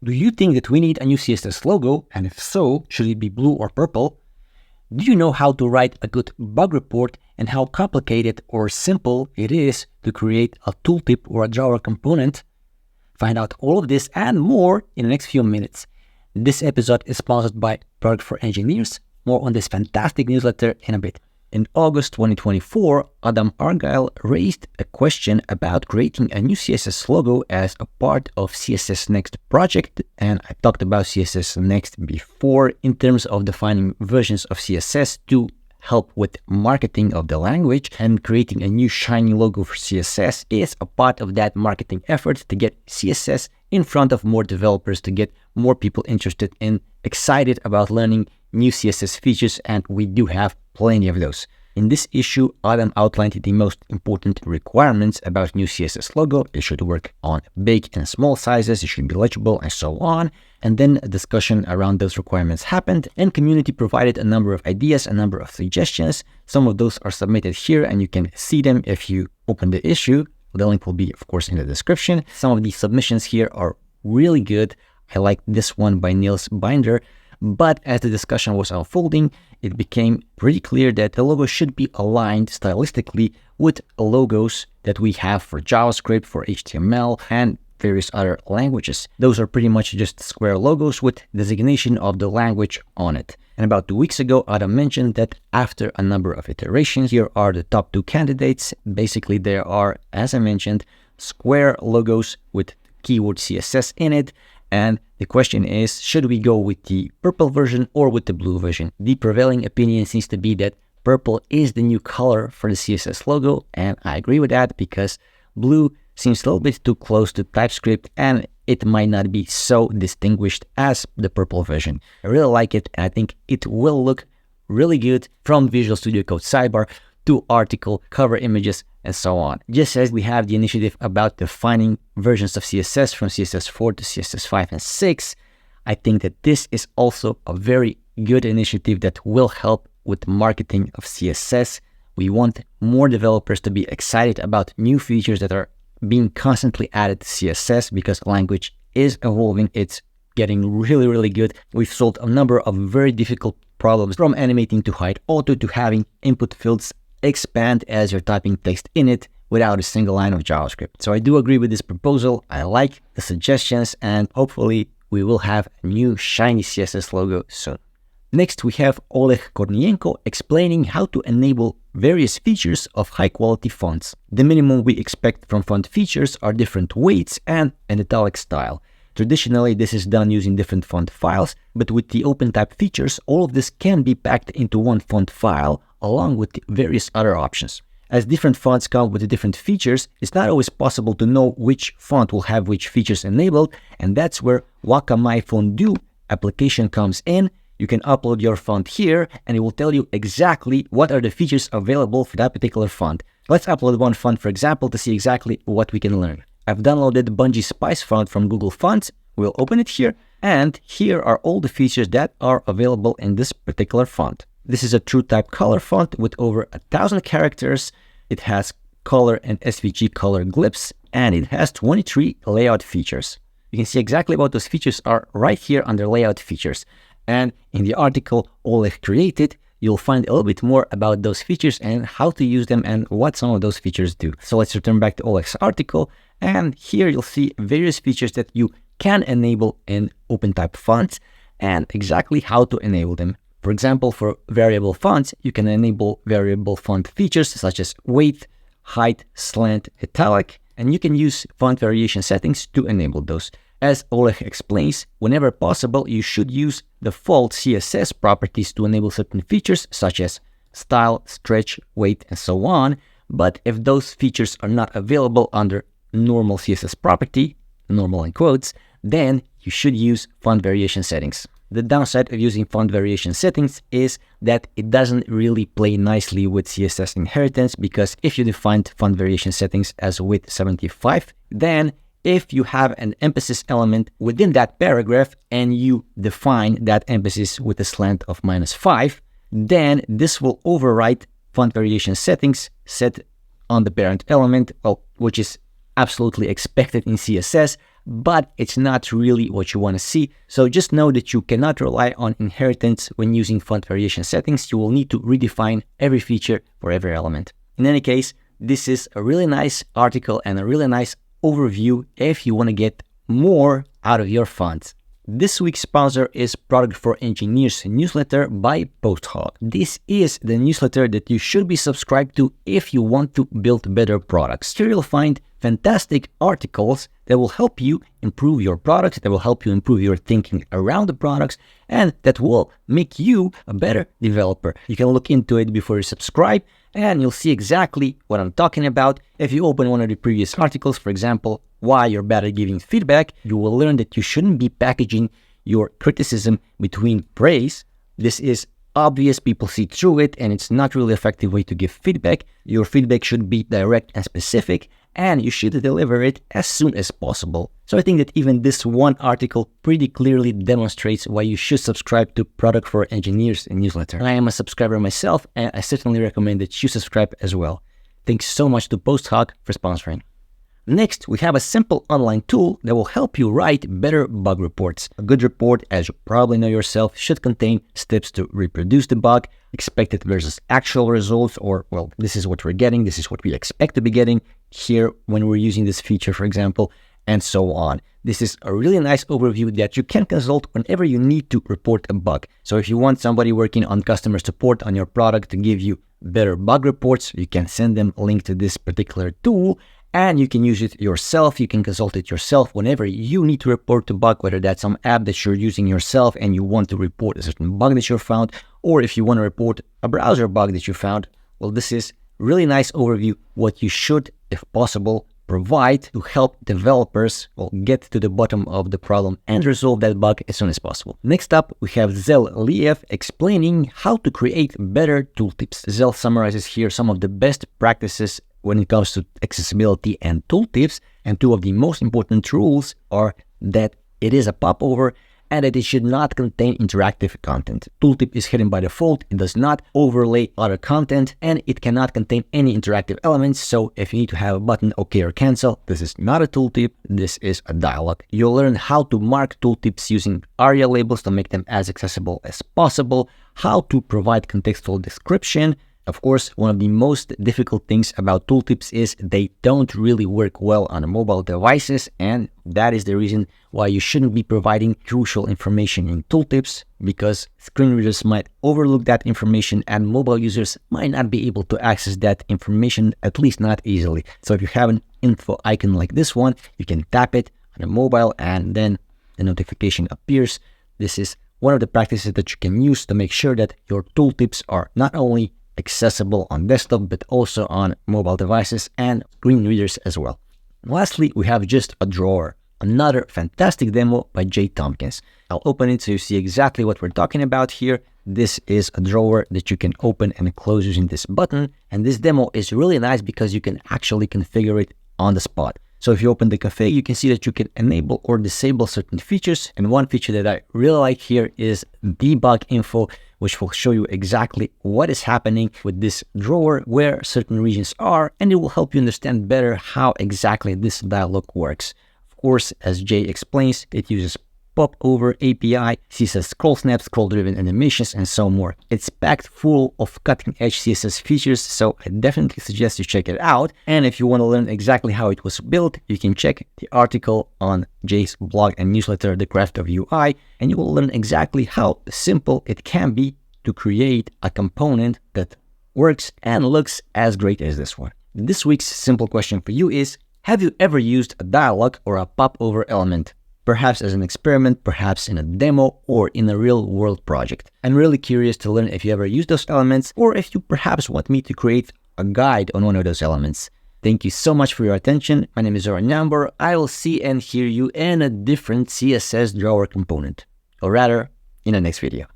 Do you think that we need a new CSS logo? And if so, should it be blue or purple? Do you know how to write a good bug report and how complicated or simple it is to create a tooltip or a Java component? Find out all of this and more in the next few minutes. This episode is sponsored by Product for Engineers. More on this fantastic newsletter in a bit. In August 2024, Adam Argyle raised a question about creating a new CSS logo as a part of CSS Next project, and I talked about CSS Next before in terms of defining versions of CSS to help with marketing of the language, and creating a new shiny logo for CSS is a part of that marketing effort to get CSS in front of more developers, to get more people interested and excited about learning new CSS features, and we do have plenty of those. In this issue, Adam outlined the most important requirements about new CSS logo. It should work on big and small sizes, it should be legible, and so on. And then a discussion around those requirements happened, and community provided a number of ideas, a number of suggestions. Some of those are submitted here, and you can see them if you open the issue. The link will be, of course, in the description. Some of these submissions here are really good. I like this one by Niels Binder. But as the discussion was unfolding, it became pretty clear that the logo should be aligned stylistically with logos that we have for JavaScript, for HTML, and various other languages. Those are pretty much just square logos with designation of the language on it. And about 2 weeks ago, Adam mentioned that after a number of iterations, here are the top 2 candidates. Basically, there are, as I mentioned, square logos with keyword CSS in it. And the question is, should we go with the purple version or with the blue version? The prevailing opinion seems to be that purple is the new color for the CSS logo, and I agree with that because blue seems a little bit too close to TypeScript and it might not be so distinguished as the purple version. I really like it, and I think it will look really good from Visual Studio Code sidebar to article, cover images, and so on. Just as we have the initiative about defining versions of CSS from CSS4 to CSS5 and 6, I think that this is also a very good initiative that will help with marketing of CSS. We want more developers to be excited about new features that are being constantly added to CSS because language is evolving. It's getting really, really good. We've solved a number of very difficult problems, from animating to hide auto to having input fields expand as you're typing text in it without a single line of JavaScript. So I do agree with this proposal. I like the suggestions, and hopefully we will have a new shiny CSS logo soon. Next, we have Oleg Kornienko explaining how to enable various features of high-quality fonts. The minimum we expect from font features are different weights and an italic style. Traditionally, this is done using different font files, but with the OpenType features, all of this can be packed into one font file along with the various other options. As different fonts come with different features, it's not always possible to know which font will have which features enabled, and that's where Wakamai Fondue application comes in. You can upload your font here, and it will tell you exactly what are the features available for that particular font. Let's upload one font, for example, to see exactly what we can learn. I've downloaded Bungee Spice font from Google Fonts. We'll open it here, and here are all the features that are available in this particular font. This is a TrueType color font with over 1,000 characters. It has color and SVG color glyphs, and it has 23 layout features. You can see exactly what those features are right here under layout features. And in the article Oleg created, you'll find a little bit more about those features and how to use them and what some of those features do. So let's return back to Oleg's article, and here you'll see various features that you can enable in OpenType fonts and exactly how to enable them. For example, for variable fonts, you can enable variable font features such as weight, height, slant, italic, and you can use font variation settings to enable those. As Oleg explains, whenever possible, you should use default CSS properties to enable certain features such as style, stretch, weight, and so on. But if those features are not available under normal CSS property, normal in quotes, then you should use font variation settings. The downside of using font variation settings is that it doesn't really play nicely with CSS inheritance, because if you defined font variation settings as width 75, then if you have an emphasis element within that paragraph and you define that emphasis with a slant of -5, then this will overwrite font variation settings set on the parent element, which is absolutely expected in CSS. but it's not really what you want to see. So just know that you cannot rely on inheritance when using font variation settings. You will need to redefine every feature for every element. In any case, this is a really nice article and a really nice overview if you want to get more out of your fonts. This week's sponsor is Product for Engineers newsletter by PostHog. This is the newsletter that you should be subscribed to if you want to build better products. Here you'll find fantastic articles that will help you improve your products, that will help you improve your thinking around the products, and that will make you a better developer. You can look into it before you subscribe, and you'll see exactly what I'm talking about. If you open one of the previous articles, for example, why you're bad at giving feedback, you will learn that you shouldn't be packaging your criticism between praise. This is obvious, people see through it, and it's not really an effective way to give feedback. Your feedback should be direct and specific, and you should deliver it as soon as possible. So I think that even this one article pretty clearly demonstrates why you should subscribe to Product for Engineers newsletter. I am a subscriber myself, and I certainly recommend that you subscribe as well. Thanks so much to PostHog for sponsoring. Next, we have a simple online tool that will help you write better bug reports. A good report, as you probably know yourself, should contain steps to reproduce the bug, expected versus actual results, or, well, this is what we're getting, this is what we expect to be getting here when we're using this feature, for example, and so on. This is a really nice overview that you can consult whenever you need to report a bug. So if you want somebody working on customer support on your product to give you better bug reports, you can send them a link to this particular tool, and you can use it yourself. You can consult it yourself whenever you need to report a bug, whether that's some app that you're using yourself and you want to report a certain bug that you found, or if you want to report a browser bug that you found. Well, this is really nice overview what you should, if possible, provide to help developers get to the bottom of the problem and resolve that bug as soon as possible. Next up, we have Zel Liev explaining how to create better tooltips. Zel summarizes here some of the best practices when it comes to accessibility and tooltips, and two of the most important rules are that it is a popover and that it should not contain interactive content. Tooltip is hidden by default, it does not overlay other content, and it cannot contain any interactive elements. So if you need to have a button OK or cancel, this is not a tooltip, this is a dialog. You'll learn how to mark tooltips using ARIA labels to make them as accessible as possible, how to provide contextual description. Of course, one of the most difficult things about tooltips is they don't really work well on mobile devices, and that is the reason why you shouldn't be providing crucial information in tooltips, because screen readers might overlook that information and mobile users might not be able to access that information, at least not easily. So if you have an info icon like this one, you can tap it on a mobile and then the notification appears. This is one of the practices that you can use to make sure that your tooltips are not only accessible on desktop, but also on mobile devices and screen readers as well. Lastly, we have just a drawer, another fantastic demo by Jay Tompkins. I'll open it so you see exactly what we're talking about here. This is a drawer that you can open and close using this button, and this demo is really nice because you can actually configure it on the spot. So if you open the config, you can see that you can enable or disable certain features, and one feature that I really like here is debug info, which will show you exactly what is happening with this drawer, where certain regions are, and it will help you understand better how exactly this dialog works. Of course, as Jay explains, it uses popover API, CSS scroll snaps, scroll-driven animations, and so more. It's packed full of cutting-edge CSS features, so I definitely suggest you check it out. And if you want to learn exactly how it was built, you can check the article on Jay's blog and newsletter, The Craft of UI, and you will learn exactly how simple it can be to create a component that works and looks as great as this one. This week's simple question for you is, have you ever used a dialog or a popover element? Perhaps as an experiment, perhaps in a demo, or in a real-world project. I'm really curious to learn if you ever use those elements, or if you perhaps want me to create a guide on one of those elements. Thank you so much for your attention. My name is Zoran Jambor. I will see and hear you in a different CSS drawer component, or rather, in the next video.